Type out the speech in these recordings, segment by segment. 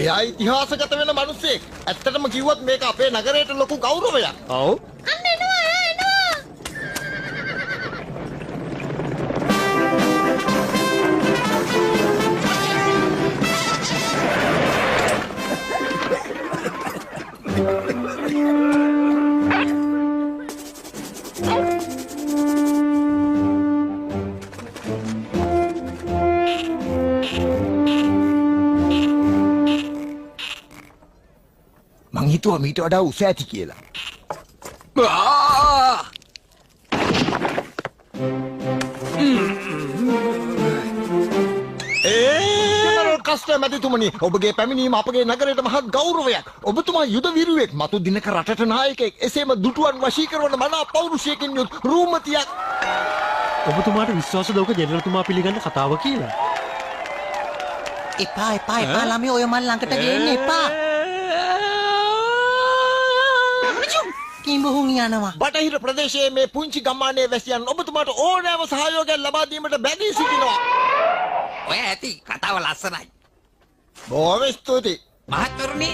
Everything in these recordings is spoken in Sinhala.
එයා ඉතිහාසගත වෙන මිනිස්සෙක්. ඇත්තටම කිව්වොත් මේක අපේ නගරයට ලොකු ගෞරවයක්. ඔව්. අන්න එනවා එනවා. මං හිතුවා මීට වඩා උස ඇති කියලා. කස්ටර් මැතිතුමනි, ඔබගේ පැමිණීම අපගේ නගරයට මහත් ගෞරවයක්. ඔබතුමා යුද විරුවෙක්, මතු දිනක රටට නායකයෙක්, එසේම දුටුවන් වශී කරන මනා පෞරුෂයකින් යුත් රූමතියක්. ඔබතුමාට විශ්වාසද ඔක ජෙනරල්තුමා පිළිගන්න කතාව කියලා? එපා එපා එපා ළමයි ඔය මල් ළඟට ගේන්න එපා. කිඹුහුන් යනවා. බටහිර ප්‍රදේශයේ මේ පුංචි ගම්මානයේ වැසියන් ඔබතුමාට ඕනෑම සහයෝගයක් ලබා දීමට බැඳී සිටිනවා. ඔය ඇති කතාව ලස්සනයි. බොහොම ස්තුතියි. මහත්වරුනි,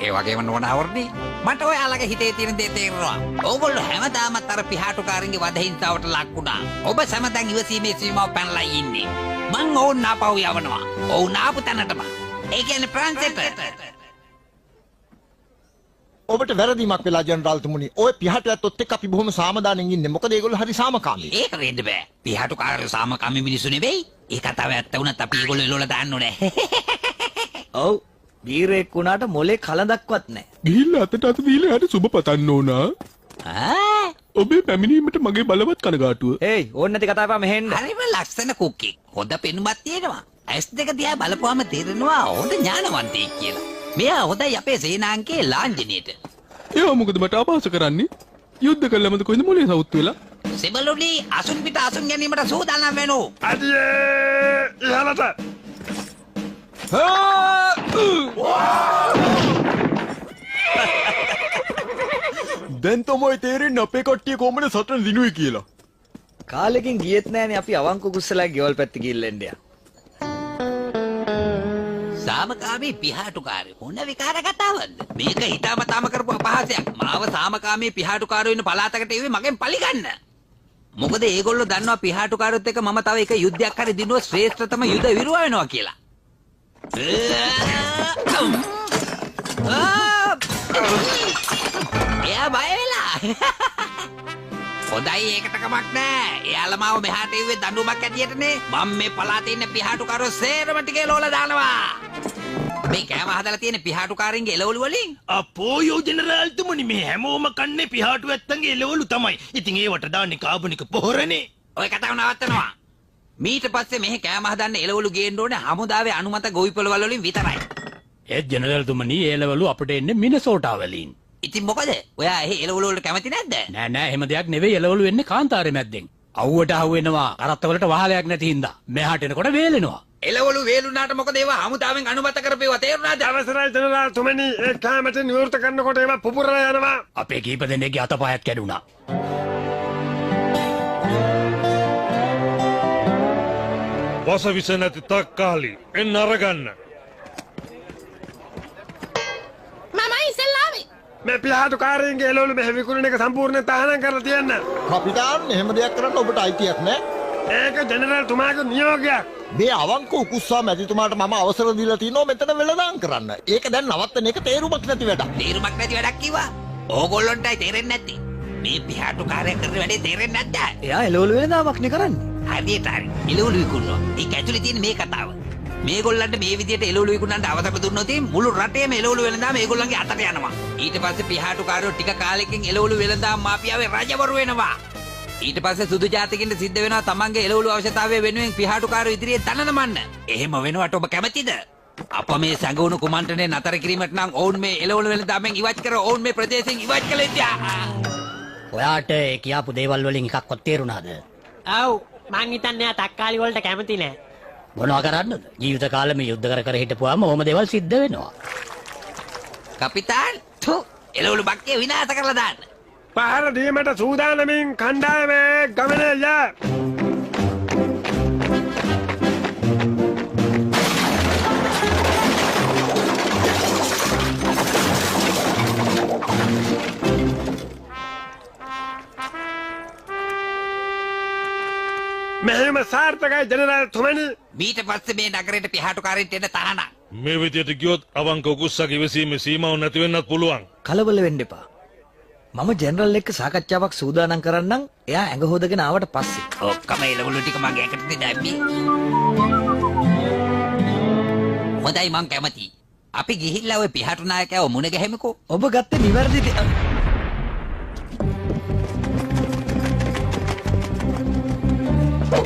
ඒ වගේම නෝනාවරුනි, මට ඔයාලගේ හිතේ තියෙන දේ තේරෙනවා. ඕගොල්ලෝ හැමදාමත් අර පිහාටුකාරන්ගේ වදහිංසාවට ලක් වුණා. ඔබ සමතන් ඉවසීමේ සීමාව පැනලා ඉන්නේ. මං ඕන් ආපහු යවනවා. ඕන් ආපු තැනටම. ඒ කියන්නේ ප්‍රංශෙට. ඔබට වැරදීමක් වෙලා ජනරාල්තුමනි. ඔය පිහාටුවත් එක්ක අපි බොහොම සාමදානෙන් ඉන්නේ. මොකද ඒගොල්ලෝ හරි සාමකාමී. ඒක වෙන්න බෑ. පිහාටුකාරයෝ සාමකාමී මිනිස්සු නෙවෙයි. ඒ කතාව ඇත්ත වුණත් අපි ඒගොල්ලෝ එළවලා දාන්න ඕනේ. ඔව්. වීරයෙක් වුණාට මොලේ කලදක්වත් නැහැ. ගිහිල්ලා අතට අත දීලා යාට සුබ පතන්න ඕන. ඔබේ පැමිණීමට මගේ බලවත් කනගාටුව. ඒයි ඕන්න නැති කතා එපා මෙහෙන්න. හරිම ලස්සන කුක්කෙක්. හොඳ පෙනුමක් තියෙනවා. ඇස් දෙක දිහා බලපුවම තේරෙනවා හොඳ ඥානවන්තයෙක් කියලා. මෙයා හොඳයි අපේ සේනාංකේ ලාංඡනයේට. එයා මොකද මට අපහාස කරන්නේ? යුද්ධ කළාමද කොහෙන්ද මොලේ සවුත් වෙලා? සෙබළුනි අසුන් පිට අසුන් ගැනීමට සූදානම් වෙනු. අදියේ ඉහළට. දැන් තමයි තේරෙන්නේ අපේ කට්ටිය කොහමද සටන දිනුවේ කියලා. කාලෙකින් ගියෙත් නැහනේ අපි අවංක කුස්සලා ගෙවල් පැත්තේ ගිහිල්ලා එන්න. සාමකාමී පිහාටුකාරයෝ මොන විකාර කතාවක්ද? මේක හිතාමතාම කරපු අපහාසයක්. මාව සාමකාමී පිහාටුකාරයෝ ඉන්න පළාතකට එව්වේ මගෙන් පලිගන්න. මොකද ඒගොල්ලෝ දන්නවා පිහාටුකාරයොත් එක්ක මම තව එක යුද්ධයක් හරි දිනුව ශ්‍රේෂ්ඨතම යුද විරුව වෙනවා කියලා. එයා බය වෙලා. හොඳයි ඒකට කමක් නෑ. එයාලා මාව මෙහාට එව්වේ දඬුවමක් ඇටියටනේ. මම මේ පළාතේ ඉන්න පිහාටුකාරයෝ සේරම ටිකේ ලෝලා දානවා. මේ කෑම හදලා තියෙන පිහාටුකාරින්ගේ එළවලු වලින්. අපෝ යෝ ජෙනරාල්තුමනි, මේ හැමෝම කන්නේ පිහාටු ඇත්තන්ගේ එළවලු තමයි. ඉතින් ඒවට දාන්නේ කාබනික පොහොරනේ. ඔය කතාව නවත්තනවා. මීට පස්සේ මෙහි කෑම හදන්න එළවලු ගේන්න ඕනේ හමුදාවේ අනුමත ගොවිපළවල් වලින් විතරයි. ඒත් ජෙනරල්තුමනි එළවලු අපිට එන්නේ මිනසෝටා වලින්. ඉතින් මොකද? ඔයා එහි එළවලු වලට කැමති නැද්ද? නෑ නෑ එහෙම දෙයක් නෙවෙයි. එළවලු එන්නේ කාන්තාරේ මැද්දෙන්. අවුවට අහු වෙනවා. කරත්ත වලට වහලයක් නැති හින්දා. මෙහාට එනකොට වේලෙනවා. එළවලු වේලුනාට මොකද ඒවා හමුදාවෙන් අනුමත කරපේවා තේරුණාද? අවසරයි ජෙනරාල්තුමනි, ඒ කැමට නිවෘත කරනකොට ඒවා පුපුරලා යනවා. අපේ කීප දෙනෙක්ගේ අතපයත් කැඩුනා. වසවිස නැති තක්කාලි එන්න අරගන්න. මම ඉස්සෙල්ලාවේ. මේ පිහාටුකාරයන්ගේ එළවලු මෙහෙ විකුණන එක සම්පූර්ණයෙන් තහනම් කරලා තියන්න. කපිතාන් එහෙම දෙයක් කරන්න ඔබට අයිතියක් නෑ. ඒක ජෙනරාල්තුමාගේ නියෝගයක්. මේ අවංක උකුස්සා මැතිතුමාට මම අවසර දීලා තිනවා මෙතන වෙළඳාම් කරන්න. ඒක දැන් නවත්තන එක තේරුමක් නැති වැඩක්. තේරුමක් නැති වැඩක් කිව්වා. ඕගොල්ලොන්ටයි තේරෙන්නේ නැති. මේ පිහාටුකාරය කරන වැඩේ තේරෙන්නේ නැද්ද? එයා එළවලු වෙනදාමක් නේ කරන්නේ. හරියට හරි. එළවලු විකුණනවා. ඒක ඇතුලේ තියෙන මේ කතාව. මේගොල්ලන්ට මේ විදියට එළවලු විකුණන්න අවසර දුන්නොත් මුළු රටේම එළවලු වෙළඳාම ඒගොල්ලන්ගේ අතට යනවා. ඊට පස්සේ පිහාටුකාරයෝ ටික කාලෙකින් එළවලු වෙළඳාම් මාෆියාවේ රජවරු වෙනවා. ඊට පස්සේ සුදු ජාතිකින්ට සිද්ධ වෙනවා තමන්ගේ එළවලු අවශ්‍යතාවය වෙනුවෙන් පිහාටුකාරයෝ ඉදිරියේ දන නමන්න. එහෙම වෙනවට ඔබ කැමතිද? අප මේ සැඟවුණු කුමන්ත්‍රණය නතර කිරීමට නම් ඔවුන් මේ එළවලු වෙළඳාමෙන් ඉවත් කර ඔවුන් මේ ප්‍රදේශයෙන් ඉවත් කළ යුතුය. ඔයාට ඒ කියාපු දේවල් වලින් එකක්වත් තේරුණාද? ඔව් මං හිතන්නේ ආ තක්කාලි වලට කැමති නෑ. මොනවා කරන්නද? ජීවිත කාලෙම යුද්ධ කර හිටපුවාම ඕම දේවල් සිද්ධ වෙනවා. කපිතාන් එළවලු බක්කේ විනාශ කරලා දාන්න. පහර දීමට සූදානමින් කණ්ඩායමේ ගමනේ ය. සාර්ථකයි ජනරාල් තුමනි. මීට පස්සේ මේ නගරයට පිහාටුකාරයින්ට එන්න තහනම්. මේ විදියට ගියොත් අවංක උකුස්සක් ඉවසීමේ සීමාව නැති වෙන්නත් පුළුවන්. කලබල වෙන්න එපා. මම ජෙනරල් එක්ක සාකච්ඡාවක් සූදානම් කරන්නම්. එයා ඇඟ හොදගෙන ආවට පස්සේ. ඔක්කොම එළවලු ටික මගේ ඇකට දැම්මේ. හොඳයි මං කැමතියි. අපි ගිහිල්ලා ওই පිහාටු නායකයව මුණ ගැහෙමුකෝ. ඔබ ගත්තේ නිවැරදි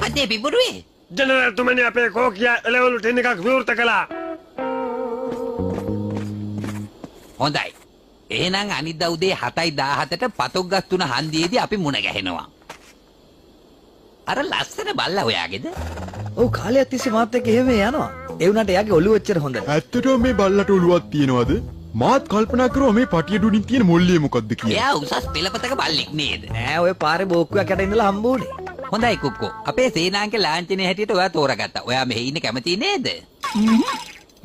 අදේ පිපුරුවේ. ජනරාල් තුමනි අපේ කෝකියා එළවලු ටින් එකක් විවෘත කළා. හොඳයි. එහෙනම් අනිද්දා උදේ 7:17ට පතොග්ගස් 3 හන්දියේදී අපි මුණ ගැහෙනවා. අර ලස්සන බල්ලා ඔයාගේද? ඔව් කාලයක් තිස්සේ මාත් එක්ක එහෙම යනවා. ඒ වුණාට එයාගේ ඔළුව එච්චර හොඳ නෑ. ඇත්තටම මේ බල්ලට ඔළුවක් තියෙනවද? මාත් කල්පනා කරුවා මේ පටිය ඩුඩින් තියෙන මොල්ලිය මොකද්ද කියලා. එයා උසස් පෙළපතක බල්ලෙක් නේද? නෑ ඔය පාරේ බෝක්කුවක් යට ඉඳලා හම්බුනේ. හොඳයි කුක්කෝ. අපේ සේනාංක ලාංඡනයේ හැටියට ඔයා තෝරගත්තා. ඔයා මෙහි ඉන්න කැමති නේද?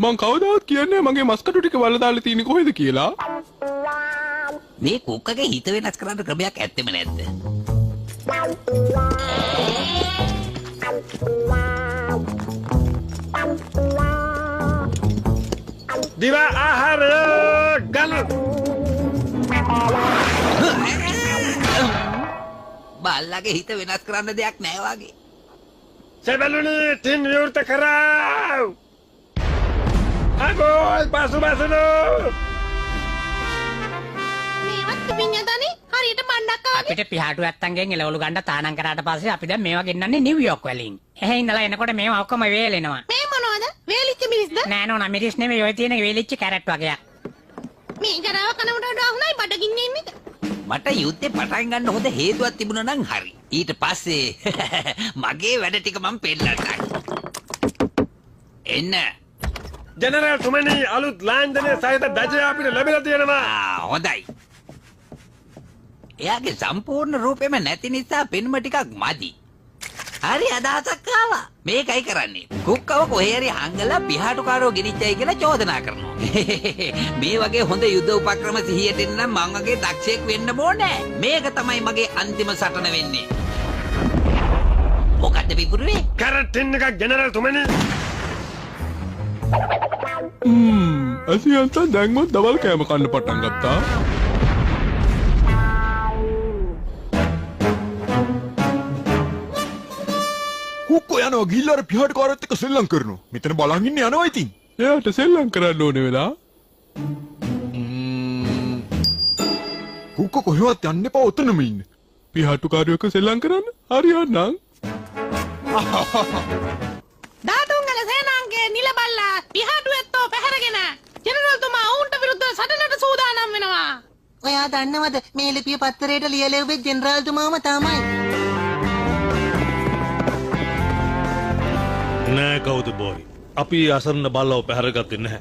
මං කවදාවත් කියන්නේ මගේ මස්කටු ටික වල දාලා තියෙන්නේ කොහෙද කියලා. මේ කුක්කගේ හිත වෙනස් කරන්න ක්‍රමයක් ඇත්තෙම නැද්ද? දිවා ආහාරය ගන්න. බල්ලාගේ හිත වෙනස් කරන්න දෙයක් නැහැ වගේ. සෙබළුනි ටින් විවෘත කරා. අගෝල් පසුබසනෝ. මේවත් පිඤ්ඤතනේ හරියට මණ්ඩක් ආවේ. අපිට පිහාටු ඇත්තන්ගෙන් එළවලු ගන්න තානම් කරාට පස්සේ අපි දැන් මේවා ගෙන්නන්නේ නිව්යෝක් වලින්. එහෙ ඉඳලා එනකොට මේවා ඔක්කොම වේලෙනවා. මේ මොනවද? වේලිච්ච මිරිස්ද? නෑ නෝනා මිරිස් නෙමෙයි ඔය තියෙන වේලිච්ච කැරට් වගේක්. මේ ජරාව කනමට වඩා හොඳයි බඩගින්නේ ඉන්න එක. මට යුද්ධේ පටන් ගන්න හොඳ හේතුවක් තිබුණා නම් හරි. ඊට පස්සේ මගේ වැඩ ටික මම පෙන්නන්නම්. එන්න. ජනරාල් තුමනි අලුත් ලාංඡනයේ සහිත බැජය අපිට ලැබිලා තියෙනවා. හොඳයි. එයාගේ සම්පූර්ණ රූපෙම නැති නිසා පෙනුම ටිකක් මදි. හරි අදහසක් ආවා. මේකයි කරන්නේ. කුක්කව කොහේ හරි හංගලා පිහාටුකාරෝ ගෙනිච්චයි කියලා චෝදනා කරනවා. මේ වගේ හොඳ යුද උපක්‍රම සිහියට එන්න නම් මං වගේ දක්ෂයෙක් වෙන්න ඕනේ. මේක තමයි මගේ අන්තිම සටන වෙන්නේ. මොකද්ද පිපුරුවේ? කැරට් ටින් එකක් ජනරාල් තුමනි. අසියන්ත දැන්වත් දවල් කෑම කන්න පටන් ගත්තා. කුක්කෝ යනවා ගිහිල්ලා අර පිහාටුකාරයත් එක්ක සෙල්ලම් කරනවා. මෙතන බලන් ඉන්න යනවා ඉතින්. එයාට සෙල්ලම් කරන්න ඕනේ වෙලා. කුක්කෝ කොහෙවත් යන්න එපා ඔතනම ඉන්න. පිහාටුකාරයෝ එක්ක සෙල්ලම් කරන්න හරියන්නම්. දාතුන්ගල සේනාංගයේ නිල බල්ලා පිහාටු ඇත්තෝ පැහැරගෙන ජනරල්තුමා ඔවුන්ට විරුද්ධව සටනට සූදානම් වෙනවා. ඔයා දන්නවද මේ ලිපිය පත්තරේට ලියලෙව්වේ ජෙනරාල්තුමාම තමයි. නෑ කවුද බෝයි. අපි අසරණ බල්ලව පැහැරගත්තේ නැහැ.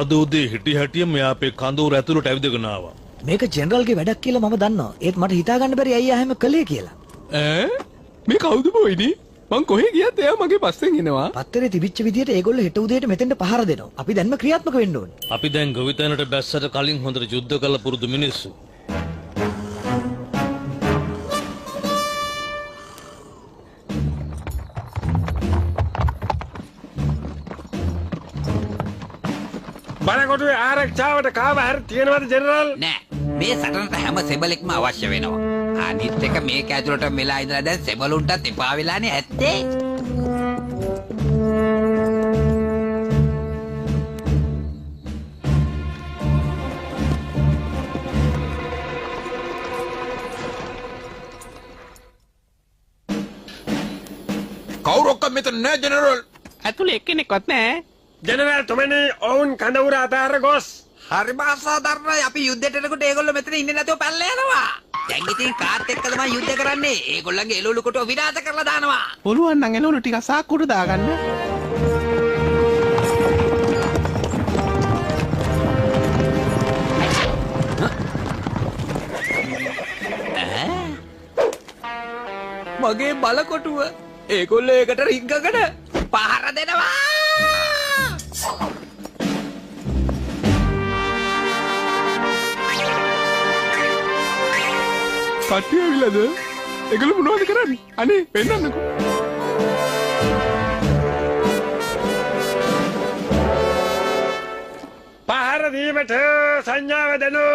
අද උදේ හිටි හැටිය මෙයා අපේ කඳවුර ඇතුළට ඇවිදගෙන ආවා. මේක ජෙනරල්ගේ වැඩක් කියලා මම දන්නවා. ඒත් මට හිතා ගන්න බැරි අයියා එහෙම කළේ කියලා. ඈ මේ කවුද බෝයිනි? මං කොහෙ ගියත් එයා මගේ පස්සෙන් එනවා. පත්තරේ තිබිච්ච විදියට ඒගොල්ලෝ හෙට උදේට මෙතෙන්ට පහර දෙනවා. අපි දැන්ම ක්‍රියාත්මක වෙන්න ඕනේ. අපි දැන් ගොවිතැනට බැස්සට කලින් හොඳට යුද්ධ කළ පුරුදු මිනිස්සු. බලකොටුවේ ආරක්ෂාවට කාව හරි තියෙනවද ජනරාල්? නෑ. මේ සටනට හැම සෙබලෙක්ම අවශ්‍ය වෙනවා. අනිත් එක මේක ඇතුළට මෙලා ඉඳලා දැන් සෙබලුන්ටත් එපා වෙලානේ ඇත්තේ. කවුරක්වත් මෙතන නෑ ජෙනරල්. ඇතුලේ එක්කෙනෙක්වත් නෑ. ජනරාල් තුමනි ඔවුන් කඳවුර අතහැර ගොස්. හරිම අසාධාරණයි. අපි යුද්ධයට එනකොට ඒගොල්ලෝ මෙතන ඉන්නේ නැතුව පැනලා යනවා. දැන් ඉතින් කාත් එක්ක තමයි යුද්ධ කරන්නේ. ඒගොල්ලන්ගේ එළවලු කොටුව විනාශ කරලා දානවා. පුළුවන් නම් එළවලු ටික සාක්කුවට දාගන්න. මගේ බලකොටුව ඒගොල්ලෝ ඒකට රිංගගෙන පහර දෙනවා. කට්ටිය ඇවිල්ලාද? ඒගොල්ලෝ මොනවද කරන්නේ? අනේ පෙන්නන්නකෝ. දීමට සංඥාව දෙනු.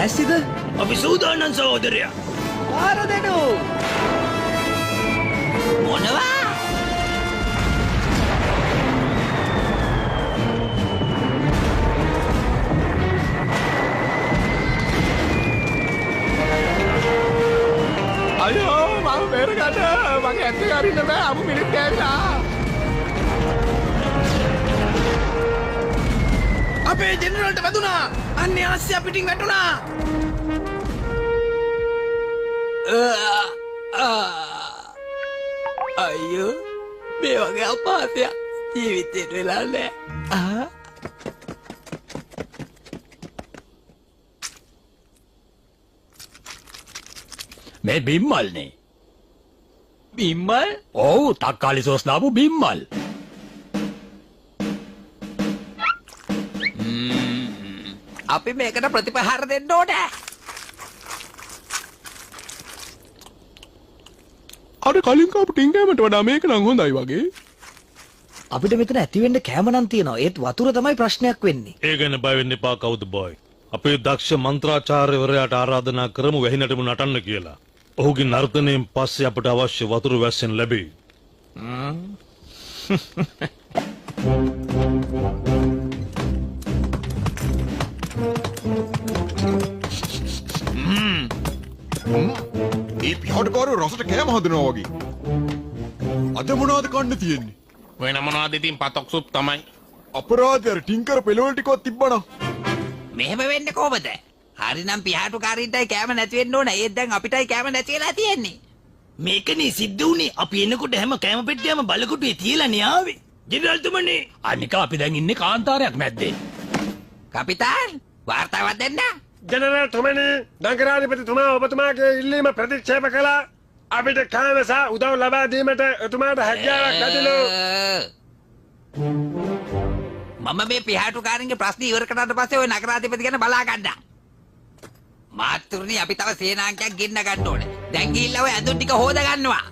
ඇස්සිද අපි සූදානම් සහෝදරයා. පාර දෙනු. මොනවා? අයියෝ මම බේරගන්න මගේ ඇත්තේ අරින්න බෑ අමු මිනිත් ගෑවිලා. අපේ ජෙනරල්ට වැදුනා. අන්නේ ආසියා පිටින් වැටුණා. අයියෝ මේ වගේ අපහාසයක් ජීවිතේට වෙලා නෑ. මේ බිම්මල්නේ. බිම්මල් ඔව් තක්කාලි සෝස් දාපු බිම්මල්. අපි මේකට ප්‍රතිපහාර දෙන්න ඕනේ. අර කලින් කාපු ටින්ගෑමට වඩා මේක නම් හොඳයි වගේ. අපිට මෙතන ඇති වෙන්න කැම නම් තියෙනවා. ඒත් වතුර තමයි ප්‍රශ්නයක් වෙන්නේ. ඒ ගැන බය වෙන්න එපා කවුද බොයි. අපේ දක්ෂ මන්ත්‍රාචාර්යවරයාට ආරාධනා කරමු වැහිනටම නටන්න කියලා. ඔහුගේ නර්තනයෙන් පස්සේ අපට අවශ්‍ය වතුර වැස්සෙන් ලැබේ. ඒ පිහාටුකාරයෝ රසට කෑම හදනවා වගේ. අද මොනවද කන්න තියෙන්නේ? වෙන මොනවද ඉතින් පතොක් සුප් තමයි. අපරාධය අර ටින්කර පෙළවල ටිකවත් තිබ්බනම්. මෙහෙම වෙන්නේ කොහොමද? හරිනම් පිහාටුකාරීන්ටයි කැම නැති වෙන්න ඕන. ඒත් දැන් අපිටයි කැම නැති වෙලා තියෙන්නේ. මේකනේ සිද්ධ වුණේ. අපි එනකොට හැම කෑම පෙට්ටියම බලකොටුවේ තියලානේ ආවේ. ජෙනරල්තුමනි. අනික අපි දැන් ඉන්නේ කාන්තාරයක් මැද්දේ. කපිතාන් වාර්තාවක් දෙන්න. ජනරල් තුමනි නගරාධිපතිතුමා ඔබතුමාගේ ඉල්ලීම ප්‍රතික්ෂේප කළා. අපිට කෑම සහ උදව් ලබා දීමට එතුමාට හැකියාවක් නැතිලු. මම මේ පිහාටුකාරින්ගේ ප්‍රශ්න ඉවර කරාට පස්සේ ওই නගරාධිපති ගැන බලා ගන්නවා. මාත්තුරුනි අපි තව සේනාංකයක් ගෙන්න ගන්න ඕනේ. දැන් ගිහිල්ලා ඔය ඇඳුම් ටික හොද ගන්නවා.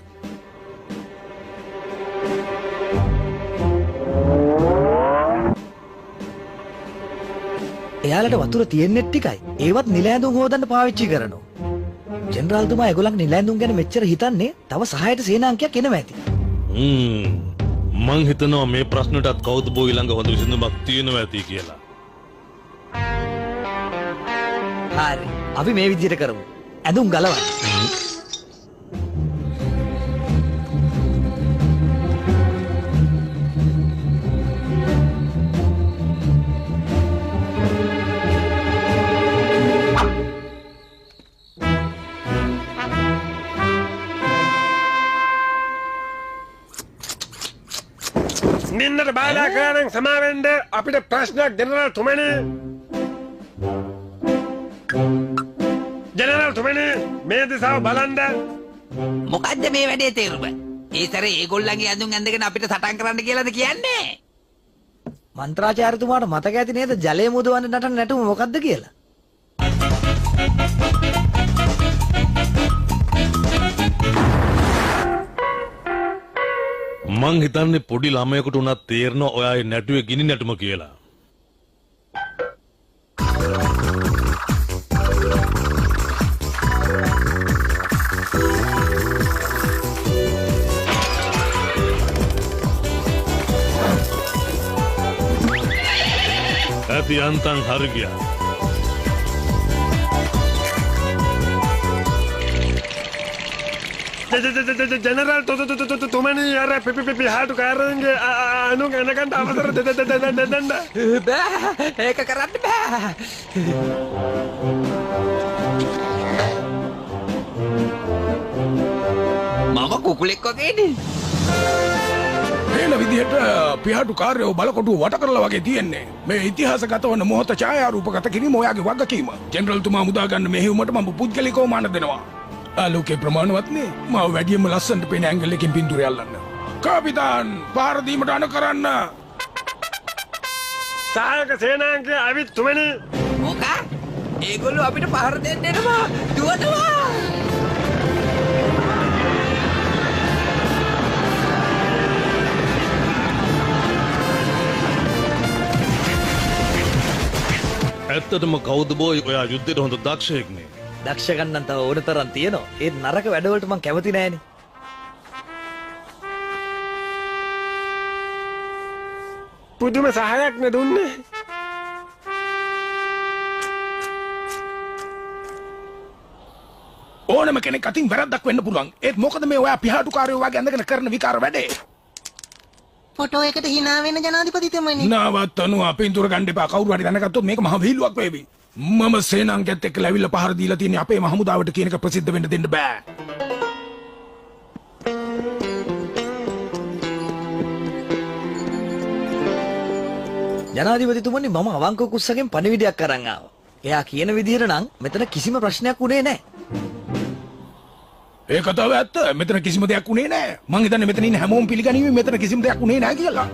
එයාලට වතුර තියෙන්නේ ටිකයි. ඒවත් නිල ඇඳුම් හොදන්න පාවිච්චි කරනවා. ජෙනරාල්තුමා ඒගොල්ලන්ගේ නිල ඇඳුම් ගැන මෙච්චර හිතන්නේ තව සහායට සේනාංකයක් එනවා ඇති. මං හිතනවා මේ ප්‍රශ්නටත් කවුද බෝයි ළඟ හොඳ විසඳුමක් තියෙනවා ඇති කියලා. හරි. අපි මේ විදිහට කරමු. ඇඳුම් ගලවන්න. නින්නට බාධා කරන සමාවෙන්ද අපිට ප්‍රශ්නයක් ජෙනරල් තුමනි. ජෙනරල් තුමනි මේ දිසාව බලන්න. මොකද්ද මේ වැඩේ තේරුම? ඒ සැරේ ඒගොල්ලන්ගේ ඇඳුම් ඇඳගෙන අපිට සටන් කරන්න කියලාද කියන්නේ? මන්ත්‍රාචාර්යතුමාට මතක ඇති නේද ජලය මුදවන්න නටන නැටුම මොකද්ද කියලා? මං හිතන්නේ පොඩි ළමයෙකුට උනත් තේරෙනවා ඔයාගේ නැටුවේ ගිනි නැටුම කියලා. ඇති අන්තං හරි ගියා. ජනරල් තුමනි අර පිහාටුකාරයන්ගේ අනු ගැනකට අවසර දෙන්න. බෑ ඒක කරන්න බෑ. මම කුකුලෙක් වගේනේ. පේන විදිහට පිහාටුකාරයෝ බලකොටුව වට කරලා වගේ තියෙන්නේ. මේ ඉතිහාසගත වන මොහොත ඡායාරූපගත කිරීම ඔයාගේ වගකීම. ජෙනරල්තුමා මුදා ගන්න මෙහෙයුමට මම පුද්ගලිකව මාන දෙනවා. ආලෝකේ ප්‍රමාණවත්නේ. මාව වැඩියෙන්ම ලස්සනට පේන ඇන්ගල් එකකින් පින්තූරය අල්ලන්න. කාපිතාන් පාර දීමට අන කරන්න. සායක සේනාංකය ඇවිත් තුමනි. මොකක්? ඒගොල්ලෝ අපිට පහර දෙන්න එනවා. දුවනවා. ඇත්තටම කවුද බෝයි ඔයා යුද්ධයට හොඳ දක්ෂයෙක්නේ. දක්ෂකන්නන් තව ඕන තරම් තියෙනවා. ඒත් නරක වැඩවලට මං කැමති නෑනේ. පුදුම සහයක් නේ දුන්නේ. ඕනම කෙනෙක් අතින් වැරද්දක් වෙන්න පුළුවන්. ඒත් මොකද මේ ඔයා පිහාටුකාරයෝ වගේ ඇඳගෙන කරන විකාර වැඩේ? ෆොටෝ එකට hina වෙන ජනාධිපතිතුමනි. නවත්තනු අපින්තුර ගන්න එපා. කවුරු හරි දැනගත්තොත් මේක මහ විහිළුවක් වේවි. මම සේනාංගයත් එක්ක ඇවිල්ලා පහර දීලා තියෙන්නේ අපේ මහමුදාවට කියන එක ප්‍රසිද්ධ වෙන්න දෙන්න බෑ. ජනාධිපතිතුමනි මම අවංක කුස්සගෙන් පණිවිඩයක් අරන් ආවා. එයා කියන විදිහට නම් මෙතන කිසිම ප්‍රශ්නයක් උනේ නැහැ. ඒ කතාව ඇත්ත. මෙතන කිසිම දෙයක් උනේ නැහැ. මං හිතන්නේ මෙතන ඉන්න හැමෝම පිළිගනිවි මෙතන කිසිම දෙයක් උනේ නැහැ කියලා.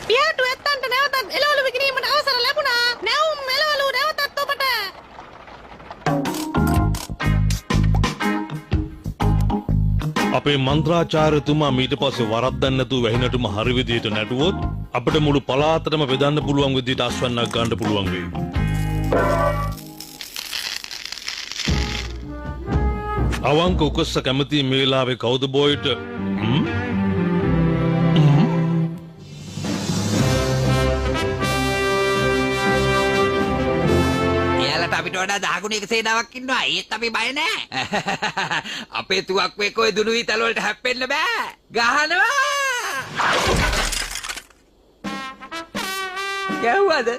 පියාටු ඇත්තන්ට නැවතත් එළවලු විකිණීමට අවසර ලැබුණා. නැවුම් එළවලු නැවතත් ඔබට. අපේ මන්ත්‍රාචාර්යතුමා මීට පස්සේ වරද්දන්න නැතුව වැහිනටම හරි විදිහට නැටුවොත් අපිට මුළු පළාතටම බෙදන්න පුළුවන් විදිහට අස්වැන්නක් ගන්න පුළුවන් වෙයි. අවංක උකස්ස කැමති මේ වෙලාවේ කවුද බෝයිට? එයාලට අපිට වඩා 10 ගුණයක සේනාවක් ඉන්නවා. ඒත් අපි බය නෑ. අපේ තුවක්කුවේ කොයි දුනු විතල වලට හැප්පෙන්න බෑ. ගහනවා. ගැව්වද?